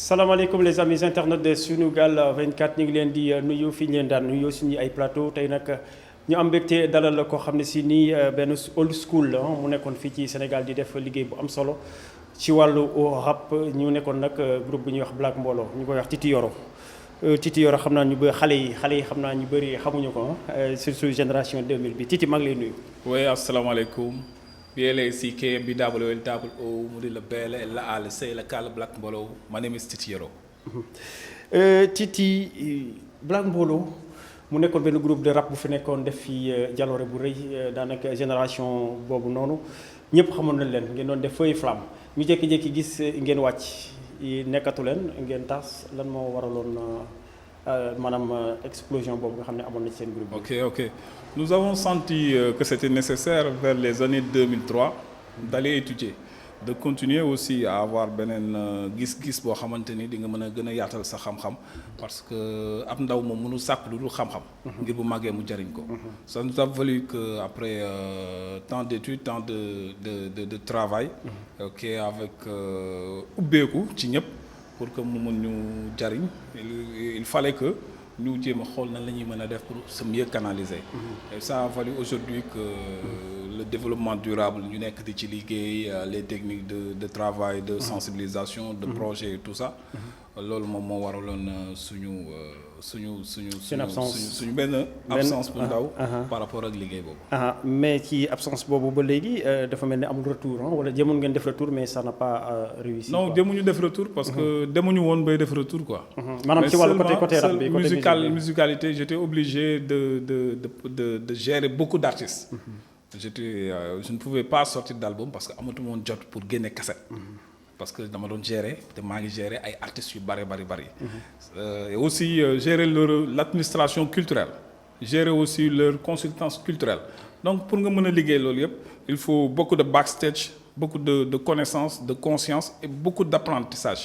salaamaaleykum les amis internautes de Sunugal 24 ñu ngi leen di nuyu fi ñu leen daan nuyu suñu ay plateau tey nag ñu am mbégte dalal koo xam ne si nii benn old school la mu nekkoon fii ci Sénégal di def liggéey bu am solo ci wàllu rap ñu nekkoon nag groupe bu ñuy wax Black Mbollo ñu koy wax Titi Yoro Titi Yoro xam naa ñu bëri xale yi xam naa ñu bëri xamuñu ko surtout génération 2000 bi Titi maa ngi lay nuyu. Oui, asalaamaaleykum. BLACK, BWLWO, Moudil Bele, La Al, Say, La Cal, Black Mbollo. My name is Titi Yoro. Titi Black Mbollo mu nekkoon benn groupe de rap bu fi nekkoon def fi jaloore bu rëy daanaka génération boobu noonu ñëpp xamoon nañ leen ngeen doon def feuille flamme ñu jékki-jékki gis ngeen wàcc nekkatu leen ngeen tas lan moo waraloon maanaam explosion boobu nga xam ne amoon na ci seen groupe bi. Ok. Nous avons senti que c'était nécessaire vers les années 2003 d'aller étudier, de continuer aussi à avoir beneen gis-gis boo xamante ni di nga mën a gën a yaatal sa xam-xam parce que ab ndaw moom mënu sàkk lu dul xam-xam. ngir bu màggee mu jariñ ko. Ça nous a valu que après tant d'études, tant de travail. Ok, avec ubbeeku ci ñëpp pour que mu mën ñu jariñ il fallait que. ñu jéem a xool nan la ñuy mën a def pour se mieux canaliser. Et ça a valu aujourd'hui que le développement durable ñu nekk di ci liggéey les techniques de travail de sensibilisation de projet et tout ça. loolu moom moo waraloon suñu benn absence bu ndaw par rapport ak liggéey boobu. mais ci absence boobu ba léegi dafa mel ni amul retour wala jëmoon ngeen def retour mais ça n'a pas réussi. non demuñu def retour parce que demuñu woon bay def retour quoi. maanaam ci wàllu côté rap bi côté musicalité j'étais obligé de gérer beaucoup d'artistes. Je ne pouvais pas sortir d'album parce que amatuma woon jot pour génne cassette. parce que dama doon gérer te maa ngi gérer ay artistes yu bari. Et aussi gérer l'administration culturelle gérer aussi leur consultance culturelle donc pour nga mën a liggéey loolu yëpp il faut beaucoup de backstage beaucoup de connaissances de conscience et beaucoup d'apprentissage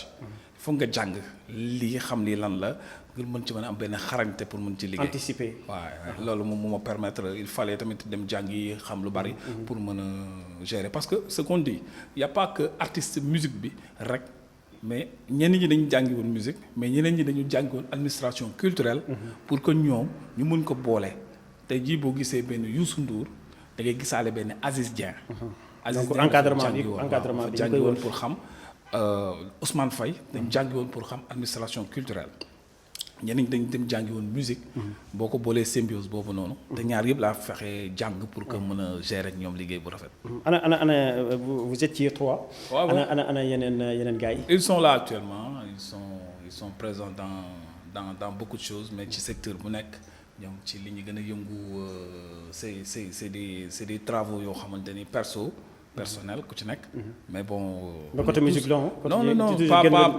il faut nga jàng lii xam lii lan la ngir mën ci mën a am benn xarañte pour mën ci liggéey. anticiper waaw loolu moom moo ma permettre il fallait tamit dem jàngi xam lu bari. pour mën a gérer parce que ce qu'on dit y a pas que artiste musique bi rek mais ñenn ñi dañu jàngi woon musique mais ñeneen ñi dañu jàngi woon administration culturelle. pour que ñoom ñu mën ko boole tey jii boo gisee benn Youssou Ndour da ngay gisaale benn Aziz Dieng. Aziz Dieng encadrement bi jàngi woon pour xam Ousmane Faye dañu jàngi woon pour xam administration culturelle. ñeneen ñi dañ dem jàngi woon musique. boo ko boolee symbiose boobu noonu. te ñaar yëpp laa fexe jàng pour que mën a gérer ak ñoom liggéey bu rafet. ana vous étiez trois. waaw ana yeneen gars yi. ils sont là actuellement ils sont présents dans beaucoup de choses mais ci secteur bu nekk ñoom ci li ñu gën a yëngu c'est des travaux yoo xamante ni personnel ku ci nekk. mais bon. ba côté musique la non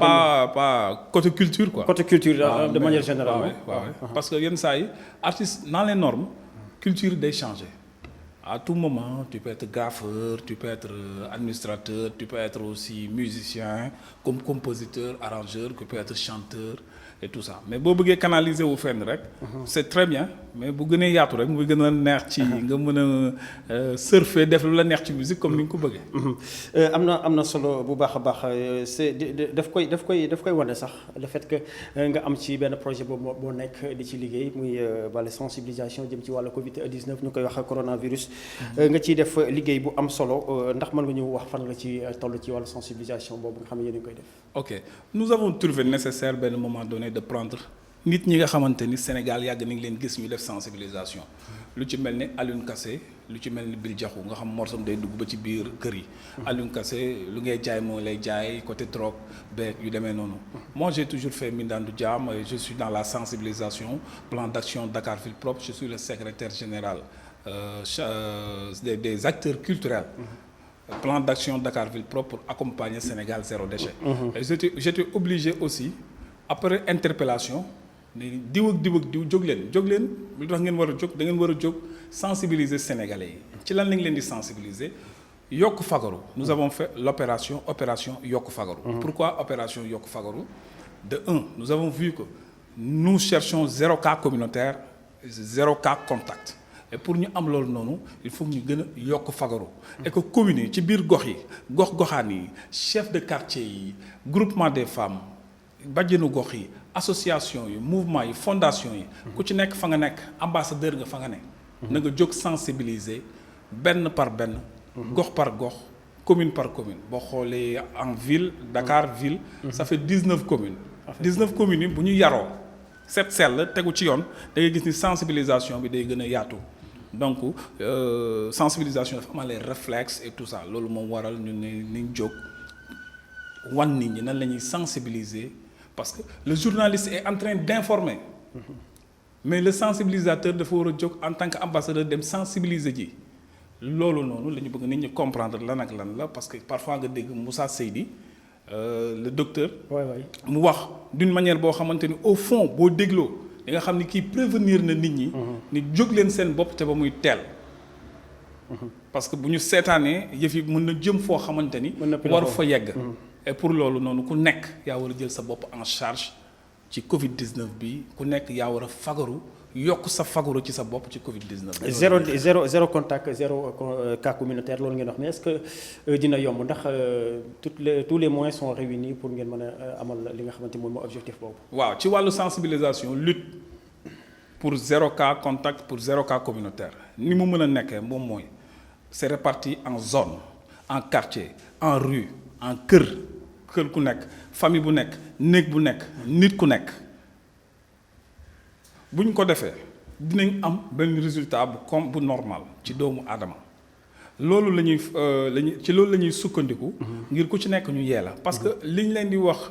pas côté culture quoi. côté culture de manière générale. waaw parce que yenn saa yi artiste dans les normes culture day changer à tout moment tu peux être graffeur tu peux être administrateur tu peux être aussi musicien comme compositeur arrangeur tu peux être chanteur et tout ça mais boo bëggee canaliser wu fenn rek. c'est très bien mais bu gënee yaatu rek muy gën a neex ci nga mën a surfer def lu la neex ci musique comme ni nga ko bëggee. am na solo bu baax a baax c'est daf koy wane sax le fait que nga am ci benn projet boo nekk di ci liggéey muy wàllu sensibilisation jëm ci wàllu Covid 19 ñu koy wax coronavirus. nga ciy def liggéey bu am solo ndax mën nga ñu wax fan nga ci toll ci wàllu sensibilisation boobu nga xam ne yéen a ngi koy def. ok nous avons trouvé nécessaire benn moment donné de prendre nit ñi nga xamante ni Sénégal yàgg nañ leen gis ñu def sensibilisation lu ci mel ni Alioune Kassé lu ci mel ni Bil Diakhou nga xam morsom day dugg ba ci biir kër yi. Alioune Kassé lu ngay jaay moo lay jaay côté drogue beeg yu demee noonu. moi j'ai toujours fait Mbindandu Jaam et je suis dans la sensibilisation plan d'action Dakar Ville Propre je suis le secrétaire général des acteurs culturels. plan d'action Dakar Ville Propre pour accompagner Sénégal zéro déchet. et j'étais obligé aussi après interpellation ne diw ak diw jóg leen lu tax ngeen war a jóg da ngeen war a jóg sensibiliser Sénégalais yi ci lan lañ leen di sensibiliser yokk fagaru. nous avons fait opération yokk fagaru. pourquoi opération yokk fagaru de un nous avons vu que nous cherchons 0 cas communautaire 0 cas contact. et pour ñu am loolu noonu il faut ñu gën a yokk fagaru. et que communes yi ci biir gox yi gox-goxaan yi chef de quartier yi groupement des femmes bàjjenu gox yi association yi mouvement yi fondation yi ku ci nekk fa nga nekk ambassadeur nga fa nga nekk na nga jóg sensibiliser benn par benn gox par gox commune par commune boo xoolee en ville Dakar ville ça fait 19 communes 19 communes yi bu ñu yaroo set sell tegu ci yoon da ngay gis ni sensibilisation bi day gën a yaatu donc sensibilisation dafa amal les réflexes et tout ça loolu moom waral ñu ne niñ jóg wan nit ñi nan la ñuy sensibiliser parce que le journaliste est en train d'informer mais le sensibilisateur dafa war a jóg en tant qu'ambassadeur dem sensibiliser ji loolu noonu la ñu bëgg nit ñi comprendre lan ak lan la parce que parfois nga dégg Moussa Seydi le docteur mu wax d'une manière boo xamante ni au fond boo dégloo di nga xam ni kii prévenir na nit ñi ni jóg leen seen bopp te ba muy teel parce que bu ñu seetaanee yëf yi mën na jëm foo xamante ni war fa yegg et pour loolu noonu ku nekk yaa war a jël sa bopp en charge ci Covid 19 bi ku nekk yaa war a fagaru yokk sa fagaru ci sa bopp ci Covid 19 bi. zéro contact zéro cas communautaire loolu ngeen wax mais est-ce que dina yomb ndax tous les moyens sont réunis pour ngeen mën a amal li nga xamante moom mooy objectif boobu. waaw ci wàllu sensibilisation lutte pour zéro cas contact pour zéro cas communautaire ni mu mën a nekkee moom mooy c'est réparti en zone en quartier en rue en kër ku nekk famille bu nekk néeg bu nekk nit ku nekk bu ñu ko defee dinañ am benn résultat bu normal ci doomu aadama loolu la ñuy ci loolu la ñuy sukkandiku. ngir ku ci nekk ñu yee la parce que liñ leen di wax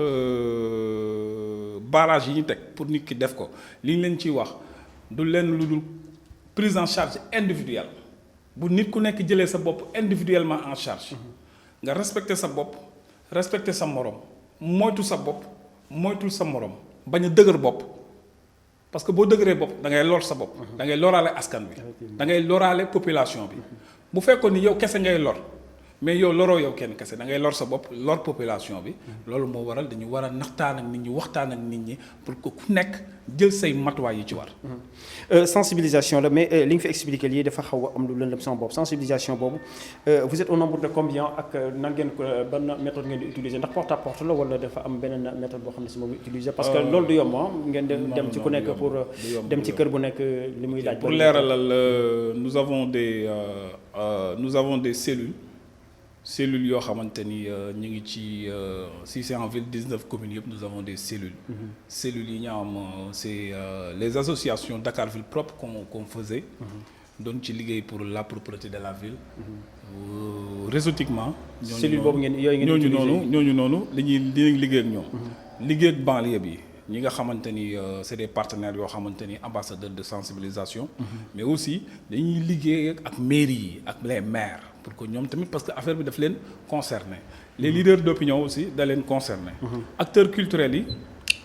barrage yi ñu teg pour nit ki def ko liñ leen ciy wax du leen lu dul prise en charge individuelle bu nit ku nekk jëlee sa bopp individuellement en charge nga respecter sa bopp respecter sa morom moytu sa bopp moytul sa morom bañ a dëgër bopp parce que boo dëgëree bopp da ngay lor sa bopp da ngay loraale askan bi da ngay loraale population bi bu fekkoon ni yow kese ngay lor mais yow loroo yow kenn kese da ngay lor sa bopp lor population bi loolu moo waral dañu war a naxtaan ak nit ñi waxtaan ak nit ñi pour que ku nekk jël say matuwaay yi ci war. sensibilisation la mais li nga fi expliqué lii dafa xaw a am lu lëndëm sama bopp sensibilisation boobu vous êtes au nombre de combien ak nan ngeen ko ban méthode ngeen di utiliser ndax porte à porte la wala dafa am beneen méthode boo xam ne si moom utiliser. parce que loolu du yomb ngeen dem ci ku nekk pour dem ci kër bu nekk li muy laaj. pour leeralal nous avons des cellules yoo xamante ni ñu ngi ci si c'est en ville 19 communes yëpp nous avons des cellules. cellules yi ñu am c'est les associations Dakar Ville Propre qu'on faisait. doon ci liggéey pour la propreté de la ville. réseautique,ment cellule boobu ngeen yooyu ngeen utiliser ñooñu noonu dinañ liggéey ak ñoom. liggéey ak banlieue bi ñi nga xamante ni c'est des partenaires yoo xamante ni ambassadeurs de sensibilisation. mais aussi dañuy liggéey ak mairie yi ak les maires. pour que ñoom tamit parce que affaire bi daf leen concerné les leaders d'opinion aussi da leen concerné acteurs culturels yi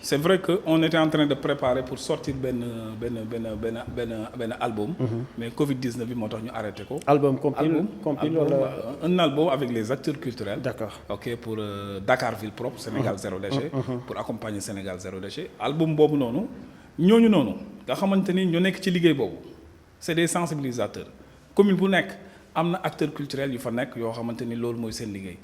c'est vrai que on était en train de préparer pour sortir benn album mais Covid-19 bi moo tax ñu arrêté ko album compile wala un album avec les acteurs culturels d'accord ok pour Dakar Ville Propre Sénégal zéro déchet pour accompagner Sénégal zéro déchet album boobu noonu ñooñu noonu nga xamante ni ñu nekk ci liggéey boobu c'est des sensibilisateurs commune bu nekk am na acteurs culturels yu fa nekk yoo xamante ni loolu mooy seen liggéey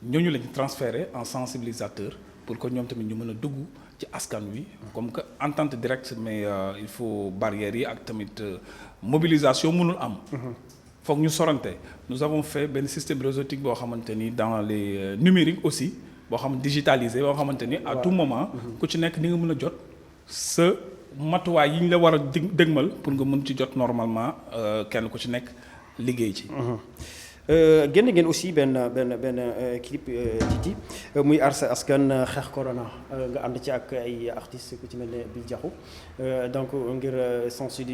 ñooñu lañu transféré en sensibilisateur pour que ñoom tamit ñu mën a dugg ci askan wi comme que entente directe mais il faut barrières yi ak tamit mobilisation mënul am foog ñu sorante nous avons fait benn système réseautique boo xamante ni dans les numériques aussi boo xam digitalisé boo xamante ni à tout moment ku ci nekk ni nga mën a jot sa matuwaay yi ñu la war a dëgmal pour nga mën ci jot normalement kenn ku ci nekk liggéey ci. génn ngeen aussi benn clip Titi muy aar sa askan xeex corona nga ànd ci ak ay artistes ku ci mel ne Bil Diakhou donc ngir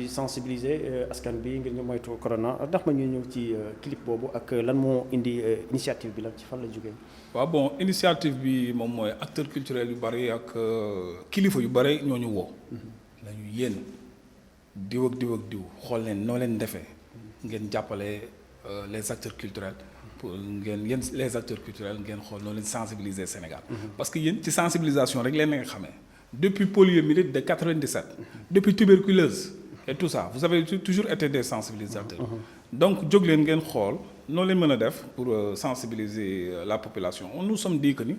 sensibiliser askan bi ngir ñu moytu corona ndax ma ñu ñëw ci clip boobu ak lan moo indi initiative bi la ci fan la jógee. waaw bon initiative bi moom mooy acteurs culturels yu bari ak kilifa yu bari ñoo ñu woo. lañu yéen diw ak diw xool leen noo leen defee. ngeen jàppale les acteurs culturels pour ngeen yéen les acteurs culturels ngeen xool noonu leen sensibiliser Sénégal. parce que yéen ci sensibilisation rek leen nga xamee depuis poliomyélite de 97. depuis tuberculose et tout ça vous avez toujours été des sensibilisateurs. donc jóg leen ngeen xool noonu leen mën a def pour sensibiliser la population nous sommes dit que ni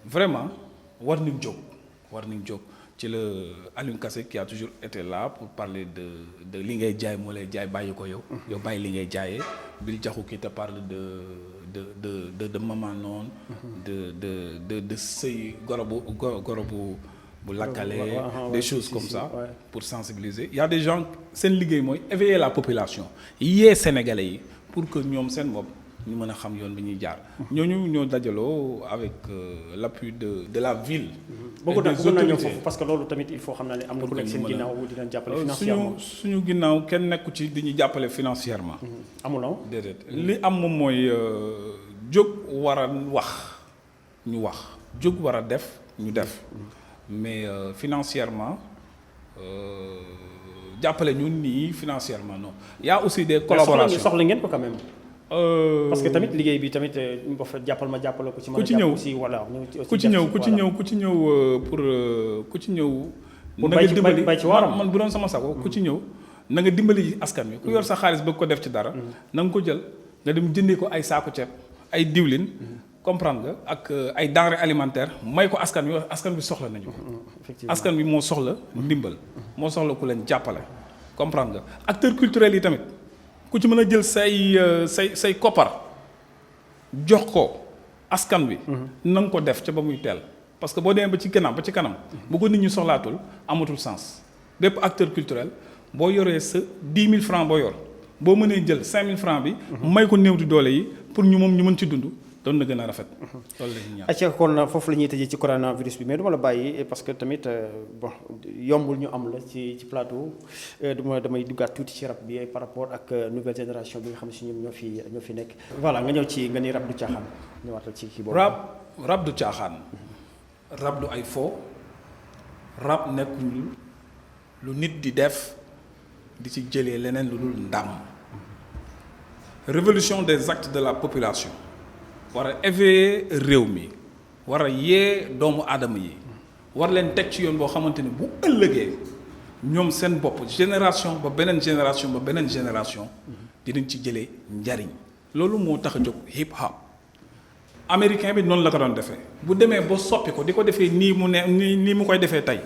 vraiment Warning Joke ci le Alioune Kassé qui a toujours été là pour parler de li ngay jaay moo lay jaay bàyyi ko yow bàyyi li ngay jaayee Bill Diakhou qui te parle de maman noonu de sëy goro bu lakkale des choses comme ça pour sensibiliser il y a des gens seen liggéey mooy éveiller la population yee sénégalais yi pour que ñoom seen bopp ñu mën a xam yoon bi ñuy jaar ñooñu ñoo dajaloo avec l'appui de la ville bëgg na ñëw foofu parce que loolu tamit il faut xam naa ne am na ku nekk seen ginnaaw di leen jàppale financièrement suñu ginnaaw kenn nekku ci di ñu jàppale financièrement amuloo déedéet li am moom mooy jóg war a wax ñu wax jóg war a def ñu def mais financièrement jàppale ñu nii financièrement non il y a aussi des collaborations soxla ngeen ko quand même parce que tamit liggéey bi tamit boo fa jàppale ko ci mën a jàpp aussi voilà ku ci ñëw pour ku ci ñëw na nga dimbali man bu doon sama sago ku ci ñëw na nga dimbali askan wi ku yor sa xaalis bëgg ko def ci dara na nga ko jël nga dem jëndee ko ay saako ceeb ay diwlin comprendre nga ak ay denrées alimentaires may ko askan bi soxla nañu askan bi moo soxla ndimbal moo soxla ku leen jàppale comprendre nga acteurs culturels yi tamit ku ci mën a jël say koppar jox ko askan wi na nga ko def ca ba muy teel parce que boo demee ba ci kanam bu ko nit ñi soxlaatul amatul sens bépp acteur culturel boo yoree sa 10 000 francs boo yor boo mënee jël 5 000 francs bi may ko néew di doole yi pour ñu mën ci dund doon na gën a rafet loolu la ñuy ñaan. acca kon foofu la ñuy tëjee ci coronavirus bi mais du ma la bàyyi parce que tamit bon yombul ñu am la ci plateau damay duggaat tuuti ci rap bi par rapport ak nouvelle génération bi nga xam ne si ñoom ñoo fi nekk. voilà nga ñëw ci nga ni rap du caaxaan ñëwaatal ci kii boobu. rap du caaxaan rap du ay fo rap nekkul lu nit di def di ci jëlee leneen lu dul ndam révolution des actes de la population. war a éveiller réew mi war a yee doomu aadama yi war leen teg ci yoon boo xamante ni bu ëllëgee ñoom seen bopp génération ba beneen génération dinañ ci jëlee njariñ loolu moo tax a jóg hip hop américain bi noonu la ko doon defee bu demee ba soppi ko di ko defee nii mu koy defee tey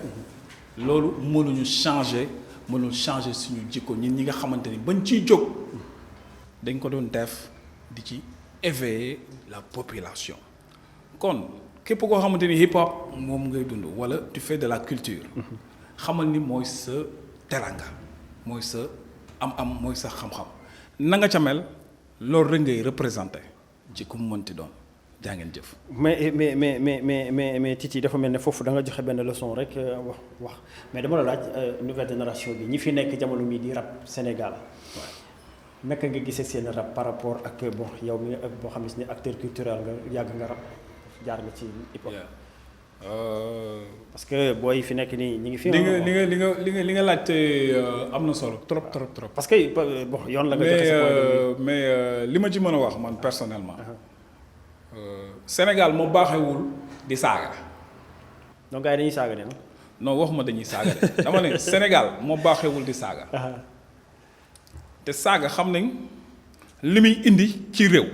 loolu mënuñu changer suñu jikko ñi nga xamante ni bañ ciy jóg dañ ko doon def di ci éveiller la population kon képp koo xamante ni hip hop moom ngay dund wala tu fais de la culture xamal ni mooy sa teranga mooy sa am mooy sa xam-xam na nga ca mel loolu rek ngay représenté ci ku mu mënti doon jaa ngeen jëf. mais Titi dafa mel ne foofu da nga joxe benn leçon rek wax mais dama la laaj nouvelle génération bi ñi fi nekk jamono mii di rap Sénégal. naka nga gisee seen rap par rapport ak bon yow mi boo xam ne si ne acteur culturel nga yàgg nga rap jaar nga ci hip hop. parce que booy fi nekk nii ñi ngi fi. li nga laajte am na solo trop. parce que bon yoon la nga joxe sa mais li ma ci mën a wax man personnellement. Sénégal moo baaxewul di saaga. donc gars yi dañuy saaga de non waxuma dañuy saaga de dama ne Sénégal moo baaxewul di saaga. te saaga xam nañ li muy indi ci réew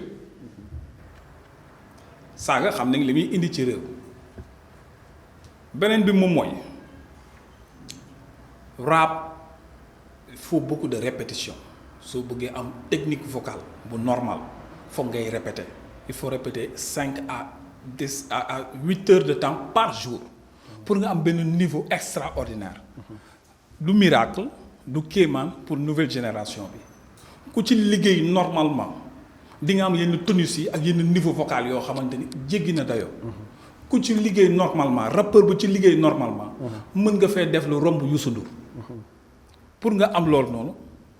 beneen bi moom mooy rap il faut beaucoup de répétition soo bëggee am technique vocale bu normal foog ngay répéter il faut répéter 5 à 10 à 8 heures de temps par jour pour nga am benn niveau extraordinaire du miracle du kéemaan pour nouvelle génération bi ku ci liggéey normalement di nga am yenn tonus yi ak yenn niveau vocal yoo xamante ni jéggi na dayoo ku ci liggéey normalement rappeur bu ci liggéey normalement mën nga fee def lu romb Youssou Ndour pour nga am loolu noonu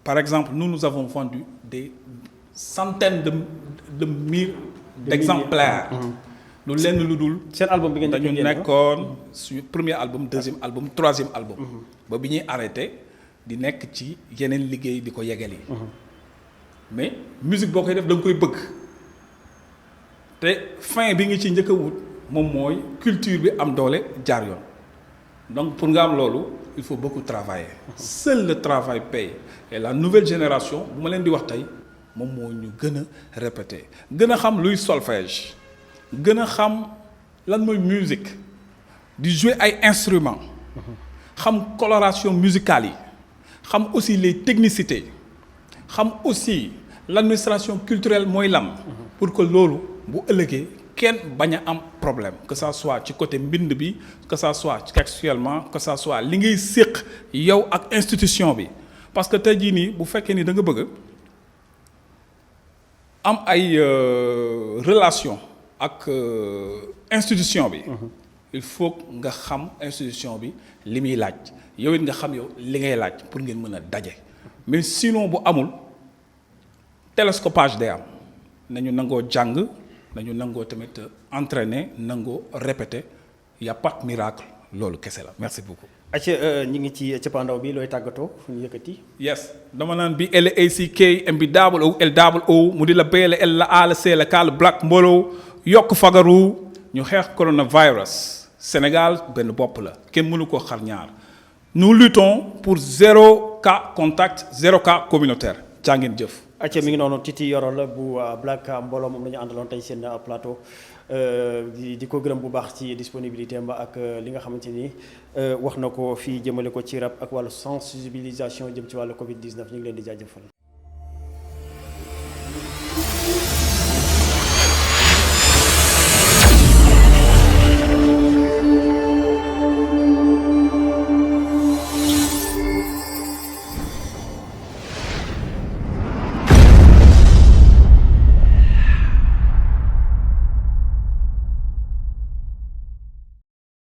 par exemple nous avons vendu des centaines de mille d'exemplaires lu lenn lu dul seen album bi ngeen dañu nekkoon suñu premier album deuxième album troisième album ba bi ñuy arrêté di nekk ci yeneen liggéey di ko yegali mais musique boo koy def da nga koy bëgg te fin bi nga ci njëkk a wut moom mooy culture bi am doole jaar yoon donc pour nga am loolu il faut beaucoup travailler seul le travail paye et la nouvelle génération bu ma leen di wax tey moom moo ñu gën a répéter gën a xam luy solfège gën a xam lan mooy musique di jouer ay instruments xam coloration musicale yi xam aussi les technicités xam aussi l'administration culturelle mooy lan pour que loolu bu ëllëgee kenn bañ a am problème que ça soit ci côté mbind bi que ça soit textuellement que ça soit li ngay séq yow ak institution bi parce que tey jii nii bu fekkee ni da nga bëgg am ay relation ak institution bi il faut nga xam institution bi li muy laaj yow it nga xam yow li ngay laaj pour ngeen mën a daje mais sinon bu amul télescopage day am nañu nangoo jàng nañu nangoo tamit entraîner nangoo répéter y a pas de miracle loolu kese la merci beaucoup. acca ñi ngi ci cëppaandaw bi looy tàggatoo fu ñu yëkkati. yes dama naan bi LACK MB double O L double O mu di la BL L la A la C la K la Black mbooloo yokk fagaru ñu xeex coronavirus Sénégal benn bopp la kenn mënu ko xar ñaar nous luttons pour 0 cas contact 0 cas communautaire jaa ngeen jëf. acca mi ngi noonu Titi Yoro la bu Black mbooloo moom la ñu àndaloon tey seen plateau di ko gërëm bu baax ci disponibilité mba ak li nga xamante ni wax na ko fii jëmale ko ci rap ak wàllu sensibilisation jëm ci wàllu Covid 19 ñu ngi leen di jaajëfal.